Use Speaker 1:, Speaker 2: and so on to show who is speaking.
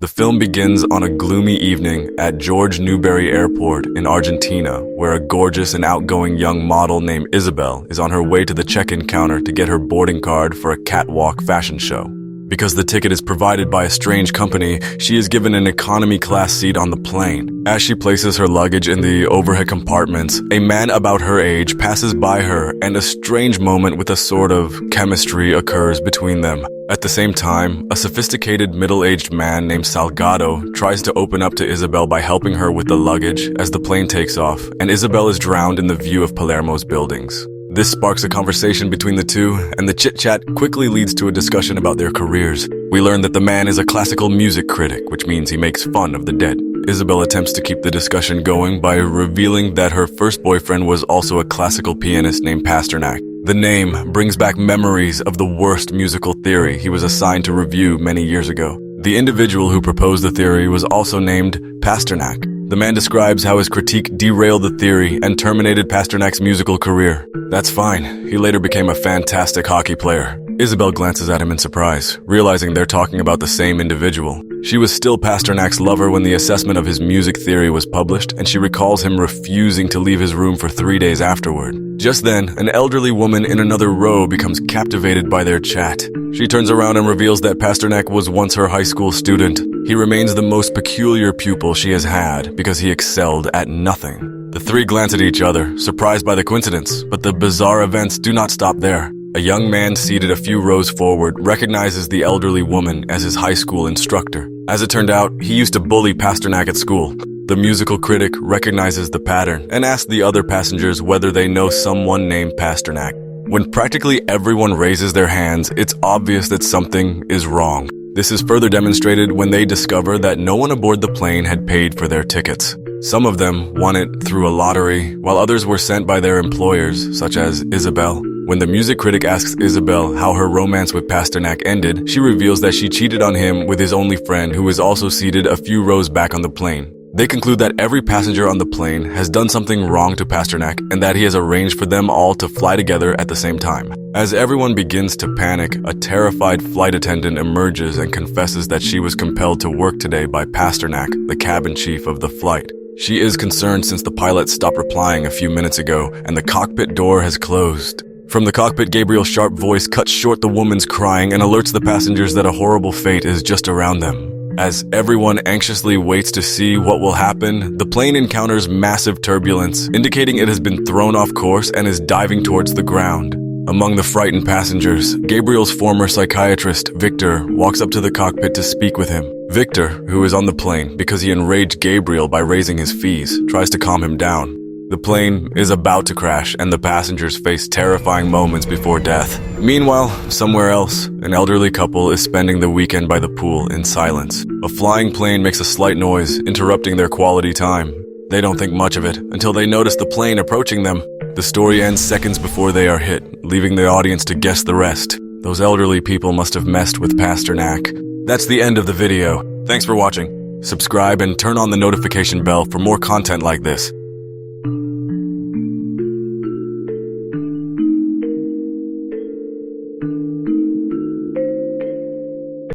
Speaker 1: The film begins on a gloomy evening at George Newberry Airport in Argentina, where a gorgeous and outgoing young model named Isabel is on her way to the check-in counter to get her boarding card for a catwalk fashion show. Because the ticket is provided by a strange company, she is given an economy-class seat on the plane. As she places her luggage in the overhead compartments, a man about her age passes by her, and a strange moment with a sort of chemistry occurs between them. At the same time, a sophisticated middle-aged man named Salgado tries to open up to Isabel by helping her with the luggage as the plane takes off, and Isabel is drowned in the view of Palermo's buildings. This sparks a conversation between the two, and the chit-chat quickly leads to a discussion about their careers. We learn that the man is a classical music critic, which means he makes fun of the dead. Isabel attempts to keep the discussion going by revealing that her first boyfriend was also a classical pianist named Pasternak. The name brings back memories of the worst musical theory he was assigned to review many years ago. The individual who proposed the theory was also named Pasternak. The man describes how his critique derailed the theory and terminated Pasternak's musical career. That's fine. He later became a fantastic hockey player. Isabel glances at him in surprise, realizing they're talking about the same individual. She was still Pasternak's lover when the assessment of his music theory was published, and she recalls him refusing to leave his room for 3 days afterward. Just then, an elderly woman in another row becomes captivated by their chat. She turns around and reveals that Pasternak was once her high school student. He remains the most peculiar pupil she has had because he excelled at nothing. The three glance at each other, surprised by the coincidence, but the bizarre events do not stop there. A young man seated a few rows forward recognizes the elderly woman as his high school instructor. As it turned out, he used to bully Pasternak at school. The musical critic recognizes the pattern and asks the other passengers whether they know someone named Pasternak. When practically everyone raises their hands, it's obvious that something is wrong. This is further demonstrated when they discover that no one aboard the plane had paid for their tickets. Some of them won it through a lottery, while others were sent by their employers, such as Isabel. When the music critic asks Isabel how her romance with Pasternak ended, she reveals that she cheated on him with his only friend, who was also seated a few rows back on the plane. They conclude that every passenger on the plane has done something wrong to Pasternak and that he has arranged for them all to fly together at the same time. As everyone begins to panic, a terrified flight attendant emerges and confesses that she was compelled to work today by Pasternak, the cabin chief of the flight. She is concerned since the pilot stopped replying a few minutes ago and the cockpit door has closed. From the cockpit, Gabriel's sharp voice cuts short the woman's crying and alerts the passengers that a horrible fate is just around them. As everyone anxiously waits to see what will happen, the plane encounters massive turbulence, indicating it has been thrown off course and is diving towards the ground. Among the frightened passengers, Gabriel's former psychiatrist, Victor, walks up to the cockpit to speak with him. Victor, who is on the plane because he enraged Gabriel by raising his fees, tries to calm him down. The plane is about to crash, and the passengers face terrifying moments before death. Meanwhile, somewhere else, an elderly couple is spending the weekend by the pool in silence. A flying plane makes a slight noise, interrupting their quality time. They don't think much of it until they notice the plane approaching them. The story ends seconds before they are hit, leaving the audience to guess the rest. Those elderly people must have messed with Pasternak. That's the end of the video. Thanks for watching. Subscribe and turn on the notification bell for more content like this.